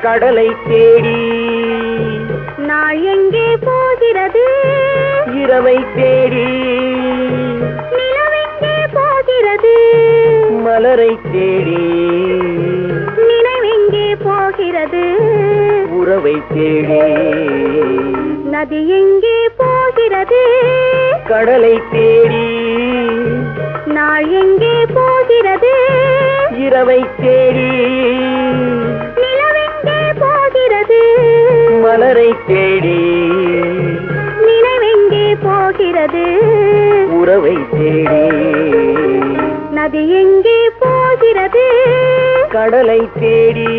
கடலை தேடி நாள் எங்கே போகிறது இரவை தேடி நிலவெங்கே போகிறது மலரை தேடி நினைவெங்கே போகிறது உறவை தேடி நதி எங்கே போகிறது கடலை தேடி நாள் எங்கே போகிறது இரவை தேடி நிலவெங்கே போகிறது மலரை தேடி நினைவெங்கே போகிறது உறவை தேடி நதி எங்கே போகிறது கடலை தேடி